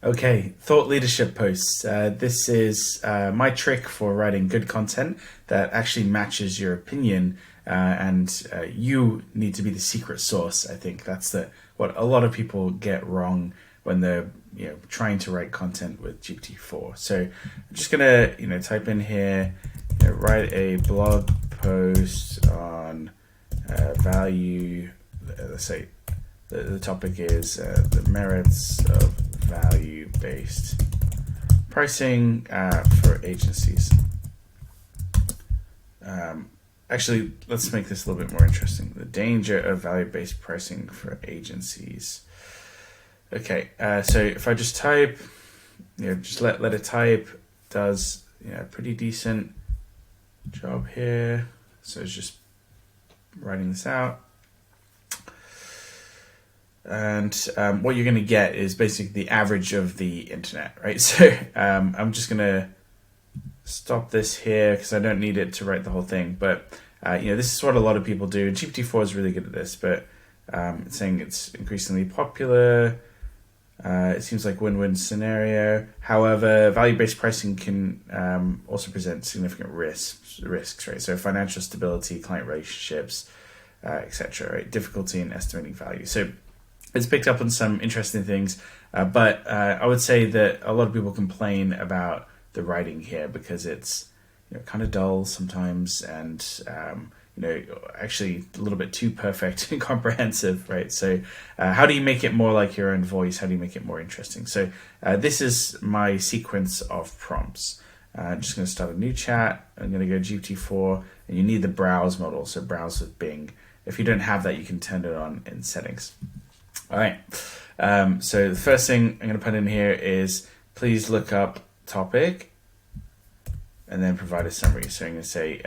Okay, thought leadership posts. This is my trick for writing good content that actually matches your opinion, and you need to be the secret sauce. I think that's what a lot of people get wrong when they're trying to write content with GPT-4. So I'm just gonna type in here, write a blog post on value. Let's say the topic is the merits of value-based pricing for agencies. Actually, let's make this a little bit more interesting. The danger of value-based pricing for agencies. Okay, so if I just type, just let it type, does a pretty decent job here. So it's just writing this out. And what you're going to get is basically the average of the internet, right? So I'm just going to stop this here because I don't need it to write the whole thing. But this is what a lot of people do. GPT-4 is really good at this, but it's saying it's increasingly popular. It seems like win-win scenario. However, value-based pricing can also present significant risks, right? So financial stability, client relationships, etc. Right? Difficulty in estimating value. So it's picked up on some interesting things, but I would say that a lot of people complain about the writing here because it's kind of dull sometimes, and actually a little bit too perfect and comprehensive, right? So how do you make it more like your own voice? How do you make it more interesting? So this is my sequence of prompts. I'm just going to start a new chat. I'm going to go GPT-4, and you need the browse model, so browse with Bing. If you don't have that, you can turn it on in settings. All right, so the first thing I'm going to put in here is please look up topic and then provide a summary. So I'm going to say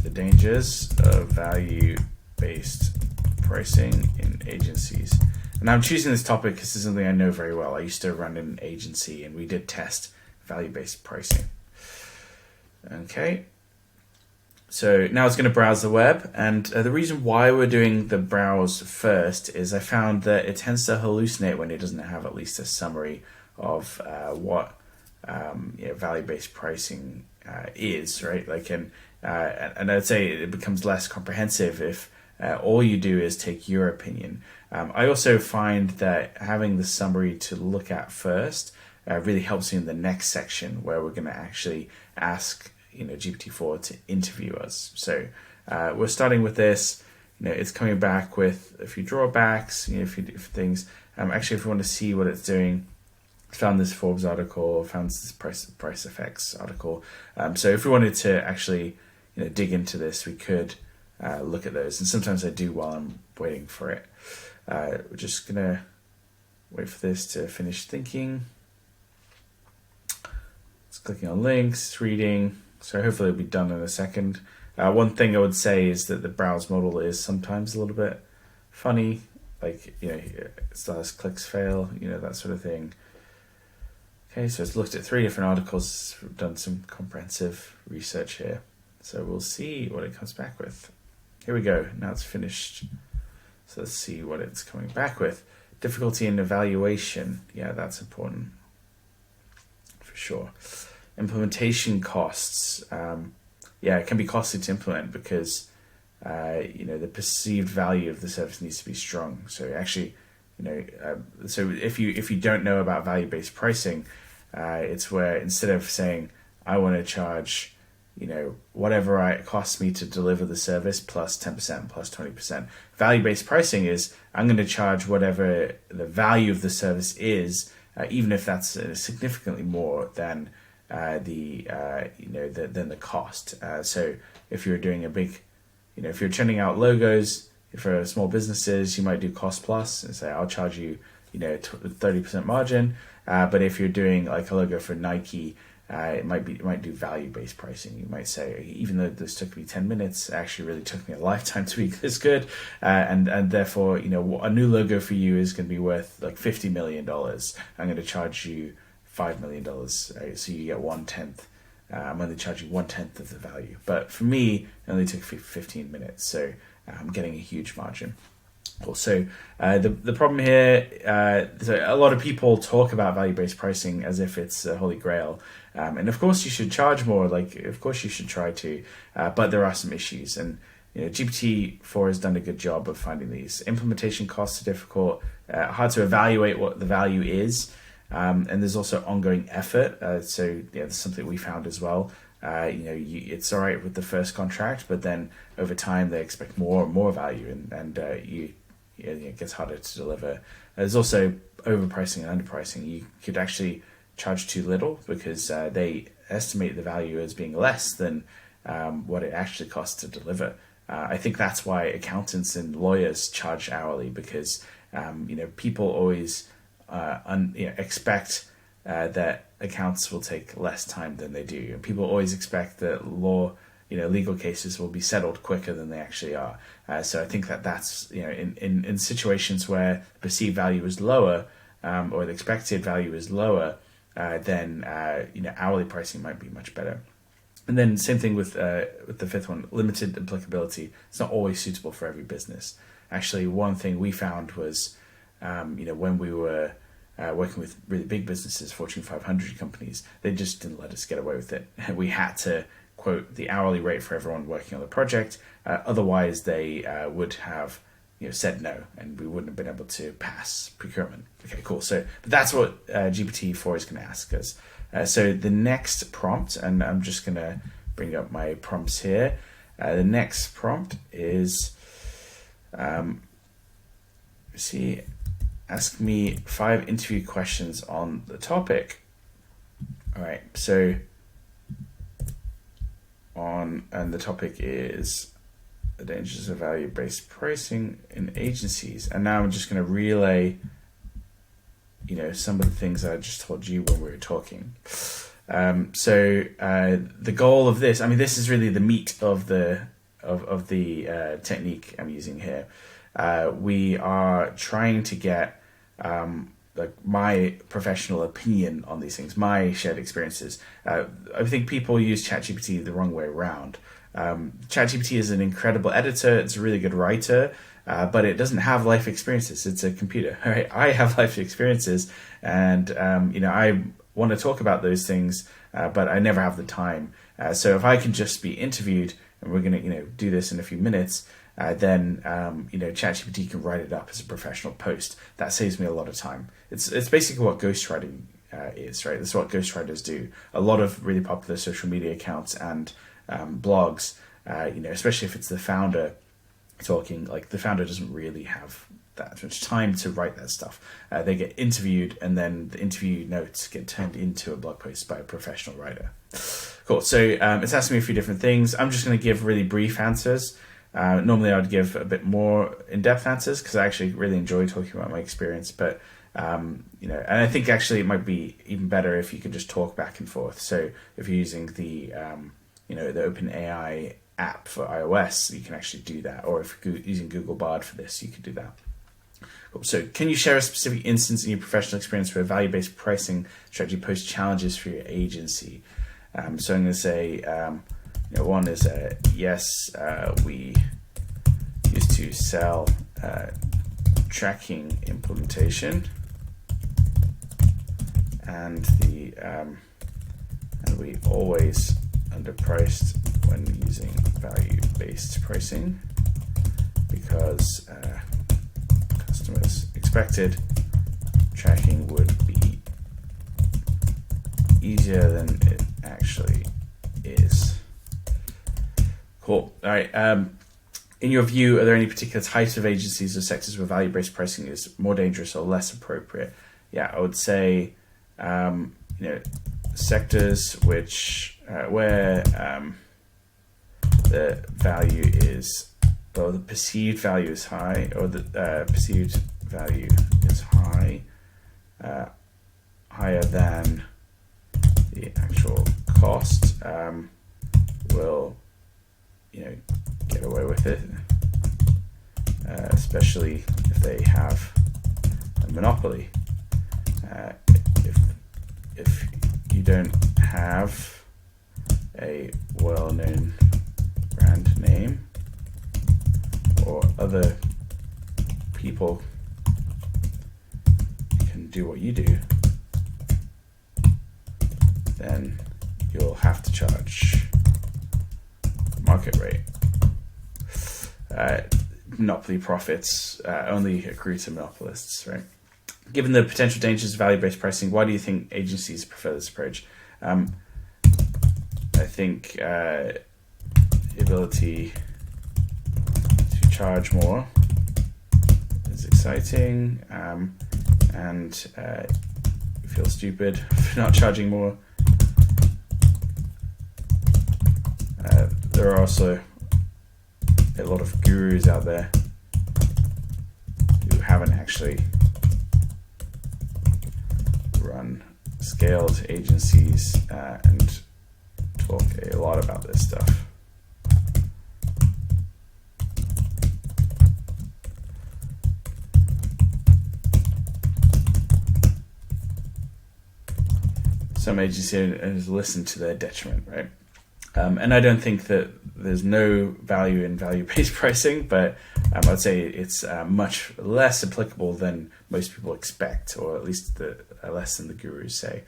the dangers of value-based pricing in agencies. And I'm choosing this topic because it's something I know very well. I used to run an agency and we did test value-based pricing. Okay. So now it's going to browse the web, and the reason why we're doing the browse first is I found that it tends to hallucinate when it doesn't have at least a summary of what value-based pricing is, right? And I'd say it becomes less comprehensive if all you do is take your opinion. I also find that having the summary to look at first really helps you in the next section where we're going to actually ask GPT-4 to interview us. So we're starting with this. It's coming back with a few drawbacks, a few different things. Actually, if you want to see what it's doing, I found this Forbes article, found this price effects article. So if we wanted to actually dig into this, we could look at those. And sometimes I do while I'm waiting for it. We're just gonna wait for this to finish thinking. It's clicking on links, it's reading. So hopefully it'll be done in a second. One thing I would say is that the browse model is sometimes a little bit funny, like it still has clicks fail, that sort of thing. Okay, so it's looked at 3 different articles, done some comprehensive research here. So we'll see what it comes back with. Here we go. Now it's finished. So let's see what it's coming back with. Difficulty in evaluation. Yeah, that's important for sure. Implementation costs. It can be costly to implement because the perceived value of the service needs to be strong. So actually, so if you don't know about value-based pricing, it's where instead of saying I want to charge whatever it costs me to deliver the service plus 10%, plus 20%. Value-based pricing is I'm going to charge whatever the value of the service is, even if that's significantly more than than the cost. So if you're doing a big, if you're churning out logos for small businesses, you might do cost plus and say I'll charge you 30% margin. But if you're doing like a logo for Nike, it might do value-based pricing. You might say, even though this took me 10 minutes, it actually really took me a lifetime to be this good, and therefore a new logo for you is going to be worth like $50 million. I'm going to charge you $5 million, right? So you get 1/10. I'm only charging 1/10 of the value. But for me, it only took 15 minutes, so I'm getting a huge margin. Cool. So the problem here, so a lot of people talk about value-based pricing as if it's a holy grail. And of course you should charge more, like of course you should try to, but there are some issues. And GPT-4 has done a good job of finding these. Implementation costs are difficult, hard to evaluate what the value is. And there's also ongoing effort. So that's something we found as well. It's all right with the first contract, but then over time they expect more and more value, and it gets harder to deliver. There's also overpricing and underpricing. You could actually charge too little because they estimate the value as being less than what it actually costs to deliver. I think that's why accountants and lawyers charge hourly, because people always expect that accounts will take less time than they do. And people always expect that legal cases will be settled quicker than they actually are. So I think that's in situations where perceived value is lower, or the expected value is lower, then hourly pricing might be much better. And then same thing with the fifth one, limited applicability. It's not always suitable for every business. Actually, one thing we found was when we were working with really big businesses, Fortune 500 companies, they just didn't let us get away with it. We had to quote the hourly rate for everyone working on the project. Otherwise, they would have said no, and we wouldn't have been able to pass procurement. Okay, cool. So, but that's what GPT-4 is going to ask us. So the next prompt, and I'm just going to bring up my prompts here. The next prompt is, ask me 5 interview questions on the topic. All right, so and the topic is the dangers of value-based pricing in agencies. And now I'm just going to relay, some of the things I just told you when we were talking. So the goal of this, this is really the meat of the technique I'm using here. We are trying to get my professional opinion on these things, my shared experiences. I think people use ChatGPT the wrong way around. ChatGPT is an incredible editor. It's a really good writer, but it doesn't have life experiences. It's a computer. All right? I have life experiences, and I want to talk about those things, but I never have the time. So if I can just be interviewed, and we're going to do this in a few minutes, then ChatGPT can write it up as a professional post. That saves me a lot of time. It's basically what ghostwriting is, right? That's what ghostwriters do. A lot of really popular social media accounts and blogs, especially if it's the founder talking, like the founder doesn't really have that much time to write that stuff. They get interviewed, and then the interview notes get turned into a blog post by a professional writer. Cool. So it's asking me a few different things. I'm just going to give really brief answers. Normally I would give a bit more in-depth answers because I actually really enjoy talking about my experience, but and I think actually it might be even better if you could just talk back and forth. So if you're using the the OpenAI app for iOS, you can actually do that, or if you're using Google Bard for this, you could do that. Cool. So can you share a specific instance in your professional experience where value-based pricing strategy posed challenges for your agency? So I'm going to say one is yes, we used to sell tracking implementation, and we always underpriced when using value-based pricing because customers expected tracking would be easier than it actually is. Cool. All right. In your view, are there any particular types of agencies or sectors where value-based pricing is more dangerous or less appropriate? Yeah, I would say, sectors where the value is, or the perceived value is high, or the perceived value is higher than the actual cost, will get away with it, especially if they have a monopoly. If you don't have a well-known brand name or other people can do what you do, then you'll have to charge market rate. Monopoly profits only accrue to monopolists, right? Given the potential dangers of value-based pricing, why do you think agencies prefer this approach? I think the ability to charge more is exciting, and you feel stupid for not charging more. There are also a lot of gurus out there who haven't actually run scaled agencies and talk a lot about this stuff. Some agencies listen to their detriment, right? And I don't think that there's no value in value-based pricing, but I'd say it's much less applicable than most people expect, or at least less than the gurus say.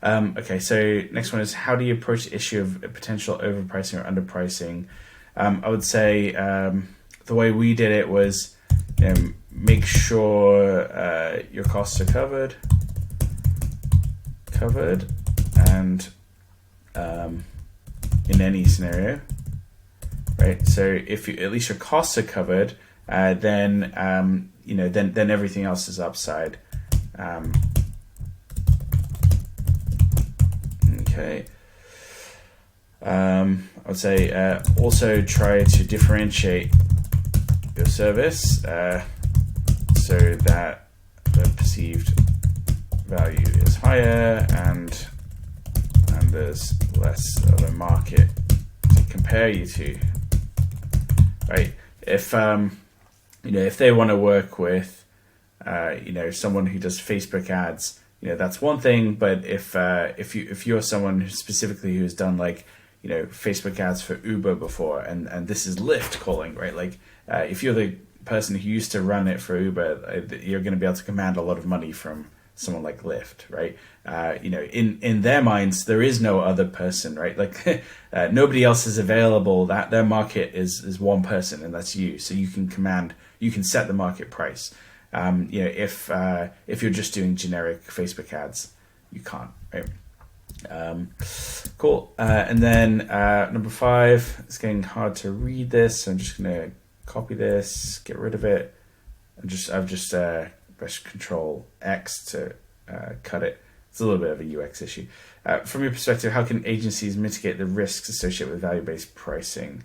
Okay, so next one is, how do you approach the issue of potential overpricing or underpricing? I would say the way we did it was, make sure your costs are covered, and in any scenario, right? So if at least your costs are covered, then then everything else is upside. Okay. I would say also try to differentiate your service so that the perceived value is higher and there's less of a market to compare you to, right? If if they want to work with someone who does Facebook ads, that's one thing. But if you're someone specifically who's done Facebook ads for Uber before, and this is Lyft calling, right? If you're the person who used to run it for Uber, you're going to be able to command a lot of money from someone like Lyft, right? In their minds, there is no other person, right? Nobody else is available. That their market is one person, and that's you. So you can set the market price. If you're just doing generic Facebook ads, you can't, right? Cool. And then number 5, it's getting hard to read this, so I'm just gonna copy this, get rid of it, and I've just pressed Control X to cut it. It's a little bit of a UX issue. From your perspective, how can agencies mitigate the risks associated with value-based pricing?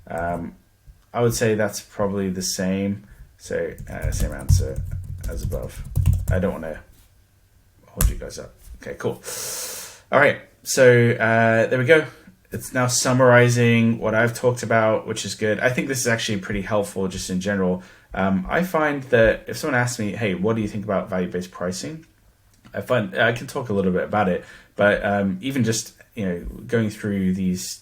I would say that's probably the same. So same answer as above. I don't want to hold you guys up. Okay, cool. All right, so there we go. It's now summarizing what I've talked about, which is good. I think this is actually pretty helpful just in general. I find that if someone asks me, hey, what do you think about value-based pricing? I find I can talk a little bit about it, but even just going through these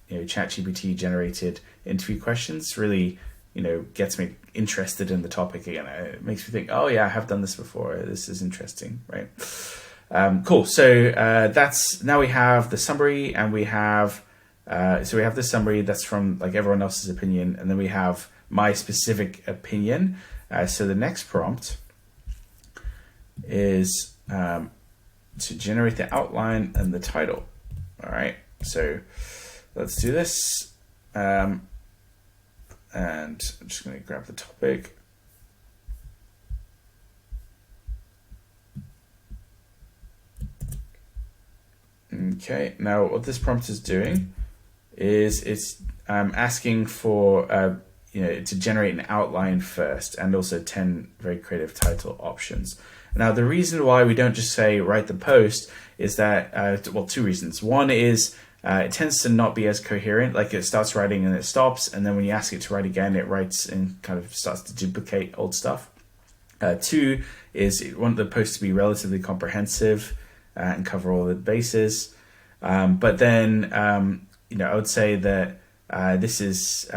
ChatGPT generated interview questions really gets me interested in the topic again. It makes me think, oh yeah, I have done this before. This is interesting, right? Cool. So now we have the summary, and we have the summary that's from everyone else's opinion, and then we have my specific opinion. So the next prompt is to generate the outline and the title. All right, so let's do this. And I'm just going to grab the topic. Okay, now what this prompt is doing is it's asking for to generate an outline first, and also 10 very creative title options. Now, the reason why we don't just say write the post is that, two reasons. One is it tends to not be as coherent. It starts writing and it stops, and then when you ask it to write again, it writes and kind of starts to duplicate old stuff. 2 is you want the post to be relatively comprehensive and cover all the bases. But then, I would say that this is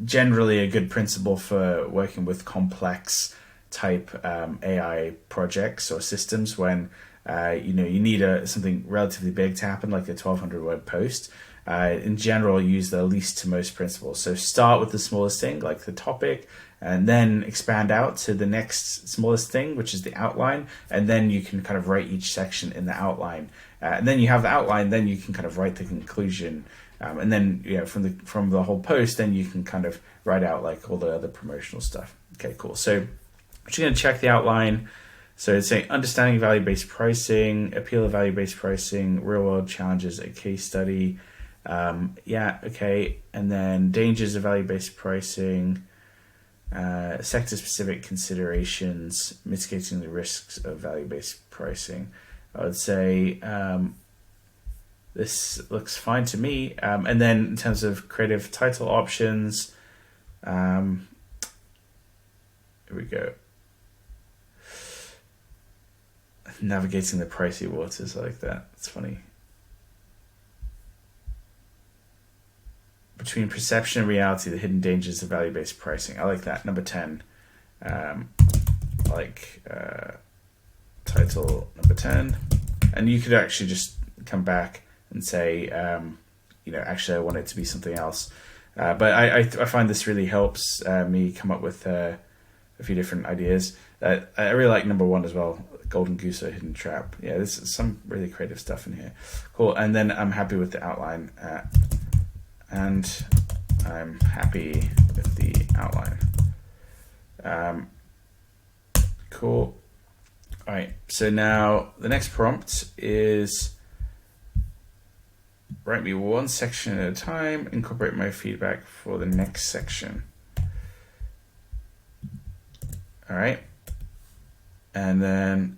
generally a good principle for working with complex type AI projects or systems when you need something relatively big to happen, like a 1,200 word post. In general, use the least to most principle. So start with the smallest thing, like the topic, and then expand out to the next smallest thing, which is the outline. And then you can kind of write each section in the outline. And then you have the outline, then you can kind of write the conclusion. And then from the whole post, then you can kind of write out like all the other promotional stuff. Okay, cool. So I'm just going to check the outline. So it's saying understanding value-based pricing, appeal of value-based pricing, real-world challenges, a case study. Okay. And then dangers of value-based pricing, sector-specific considerations, mitigating the risks of value-based pricing. I would say this looks fine to me. And then in terms of creative title options, here we go. Navigating the pricey waters, I like that. It's funny. Between perception and reality, the hidden dangers of value-based pricing. I like that. Number 10. Title number 10. And you could actually just come back and say, actually I want it to be something else. But I find this really helps me come up with a few different ideas. I really like number 1 as well. Golden Goose or Hidden Trap. Yeah, there's some really creative stuff in here. Cool. And then I'm happy with the outline. And I'm happy with the outline. Cool. All right. So now the next prompt is write me one section at a time, incorporate my feedback for the next section. All right. And then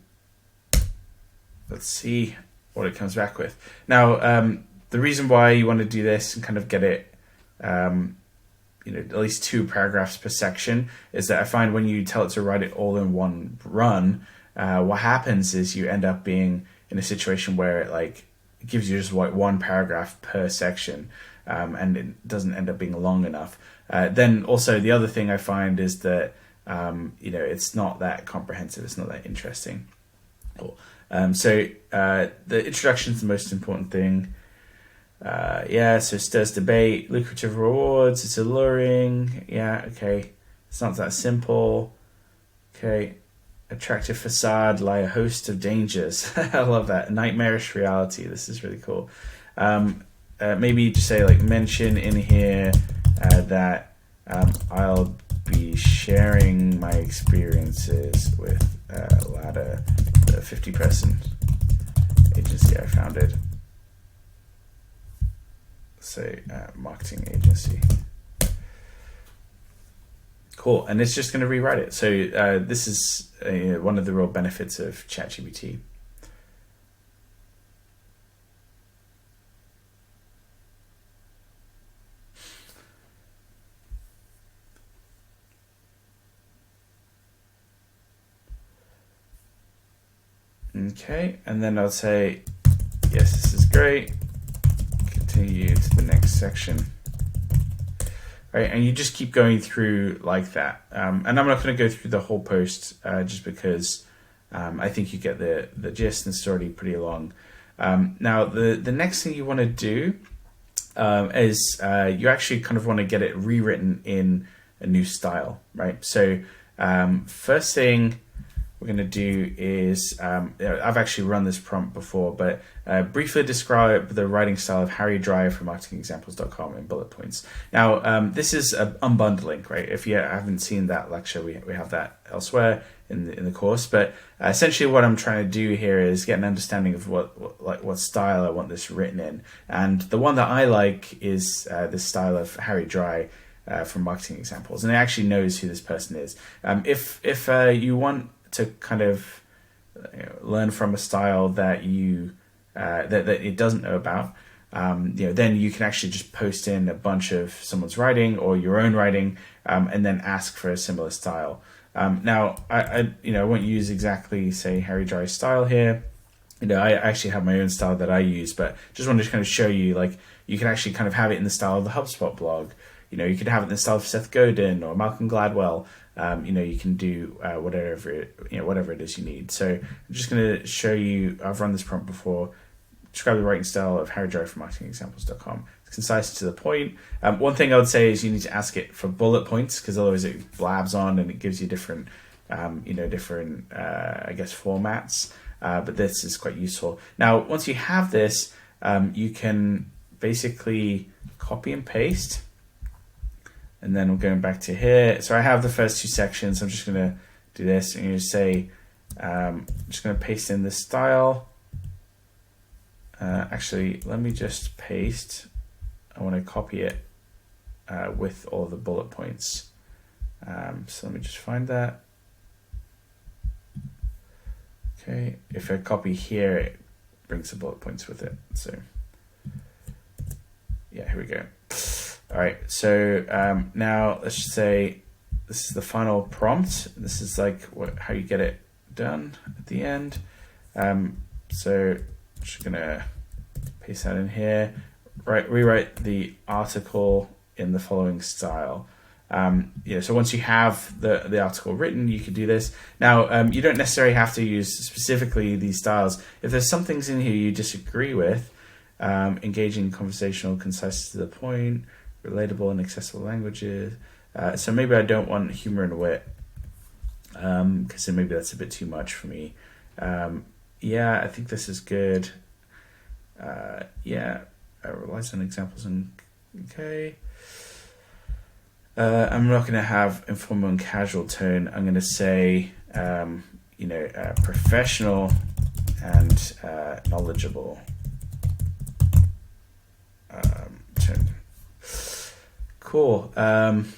let's see what it comes back with. Now, the reason why you want to do this and kind of get it, at least 2 paragraphs per section is that I find when you tell it to write it all in one run, what happens is you end up being in a situation where it gives you just like 1 paragraph per section, and it doesn't end up being long enough. Then also the other thing I find is that it's not that comprehensive. It's not that interesting. Cool. So the introduction is the most important thing. So stirs debate, lucrative rewards, it's alluring. Yeah, okay. It's not that simple. Okay. Attractive facade lie a host of dangers. I love that. Nightmarish reality. This is really cool. Maybe just say mention in here that I'll be sharing my experiences with Ladder, the 50-person agency I founded. Say marketing agency. Cool, and it's just going to rewrite it. So this is one of the real benefits of ChatGPT. Okay, and then I'll say, yes, this is great. Continue to the next section. Right, and you just keep going through like that. And I'm not going to go through the whole post just because I think you get the gist and it's already pretty long. Now, the next thing you want to do is you actually kind of want to get it rewritten in a new style, right? So first thing we're going to do is, I've actually run this prompt before, but briefly describe the writing style of Harry Dry from marketingexamples.com in bullet points. Now, this is unbundling, right? If you haven't seen that lecture, we have that elsewhere in the course. But essentially what I'm trying to do here is get an understanding of what style I want this written in. And the one that I like is this style of Harry Dry from Marketing Examples. And it actually knows who this person is. If you want to kind of learn from a style that that it doesn't know about, then you can actually just post in a bunch of someone's writing or your own writing, and then ask for a similar style. Now, I won't use exactly, say, Harry Dry's style here. I actually have my own style that I use, but just wanted to kind of show you, you can actually kind of have it in the style of the HubSpot blog. you could have it in the style of Seth Godin or Malcolm Gladwell. You can do whatever it is you need. So I'm just going to show you. I've run this prompt before. Describe the writing style of Harry Dry from marketingexamples.com. It's concise and to the point. One thing I would say is you need to ask it for bullet points, because otherwise it blabs on and it gives you different formats. But this is quite useful. Now, once you have this, you can basically copy and paste. And then we're going back to here. So I have the first two sections. I'm just going to do this. And you say, I'm just going to paste in this style. Actually, let me just paste. I want to copy it with all the bullet points. So let me just find that. Okay, if I copy here, it brings the bullet points with it. So yeah, here we go. All right, so now let's just say this is the final prompt. This is like how you get it done at the end. So I'm just gonna paste that in here. Rewrite the article in the following style. So once you have the article written, you can do this. Now, you don't necessarily have to use specifically these styles. If there's some things in here you disagree with, engaging, conversational, concise to the point, relatable and accessible languages. So maybe I don't want humor and wit, because then maybe that's a bit too much for me. I think this is good. Relies on examples and okay. I'm not going to have informal and casual tone. I'm going to say, professional and knowledgeable tone. Cool. I'm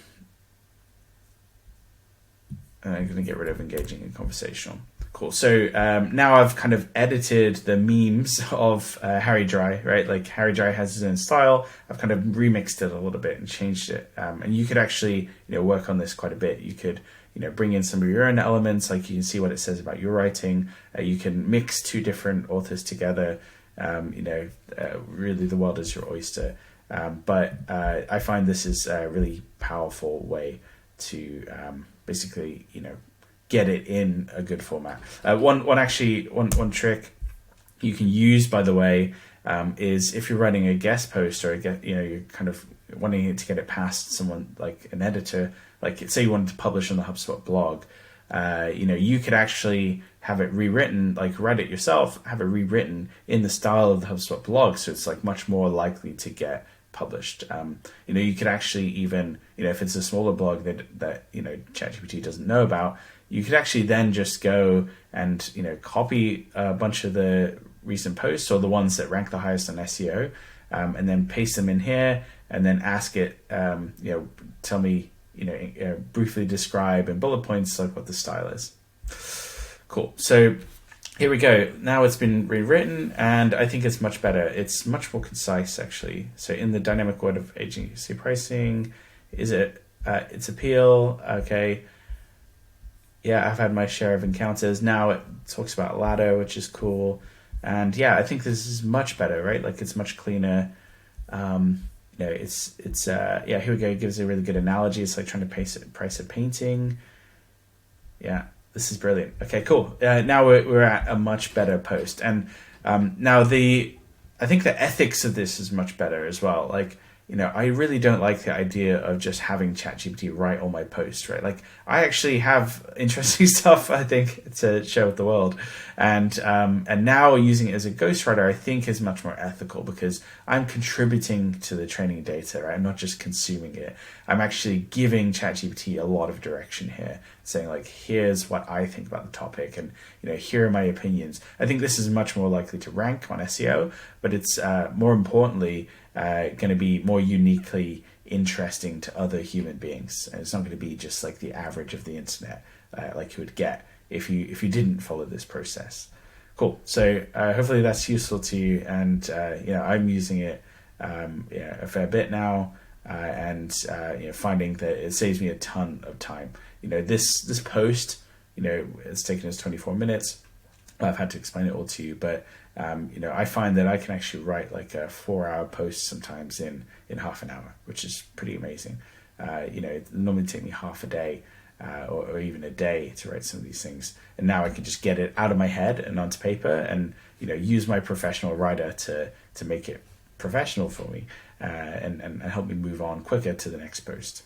going to get rid of engaging and conversational. Cool. So now I've kind of edited the memes of Harry Dry, right? Like Harry Dry has his own style. I've kind of remixed it a little bit and changed it. And you could actually, work on this quite a bit. You could, bring in some of your own elements. Like you can see what it says about your writing. You can mix two different authors together. Really the world is your oyster. But I find this is a really powerful way to basically, get it in a good format. One trick you can use, by the way, is if you're writing a guest post or you're kind of wanting it to get it past someone like an editor, like say you wanted to publish on the HubSpot blog, you could actually have it rewritten, like write it yourself, have it rewritten in the style of the HubSpot blog, so it's like much more likely to get published. You could actually even, if it's a smaller blog that ChatGPT doesn't know about, you could actually then just go and copy a bunch of the recent posts or the ones that rank the highest on SEO, and then paste them in here, and then ask it, tell me, briefly describe in bullet points like what the style is. Cool. So here we go. Now it's been rewritten, and I think it's much better. It's much more concise, actually. So in the dynamic world of agency pricing, is it its appeal? Okay. Yeah, I've had my share of encounters. Now it talks about ladder, which is cool. And yeah, I think this is much better, right? Like it's much cleaner. Here we go. It gives a really good analogy. It's like trying to price a painting. Yeah, this is brilliant. Okay, cool. Now we're at a much better post. And now I think the ethics of this is much better as well. Like, I really don't like the idea of just having ChatGPT write all my posts, right? Like, I actually have interesting stuff, I think, to share with the world. And now using it as a ghostwriter, I think is much more ethical because I'm contributing to the training data, right? I'm not just consuming it. I'm actually giving ChatGPT a lot of direction here, saying like, here's what I think about the topic, and here are my opinions. I think this is much more likely to rank on SEO, but it's more importantly going to be more uniquely interesting to other human beings. And it's not going to be just like the average of the internet, like you would get if you didn't follow this process. Cool. So hopefully that's useful to you. And I'm using it a fair bit now, and finding that it saves me a ton of time. This post, it's taken us 24 minutes. I've had to explain it all to you, but I find that I can actually write like a 4-hour post sometimes in half an hour, which is pretty amazing. It normally take me half a day or even a day to write some of these things, and now I can just get it out of my head and onto paper, and use my professional writer to make it professional for me, and help me move on quicker to the next post.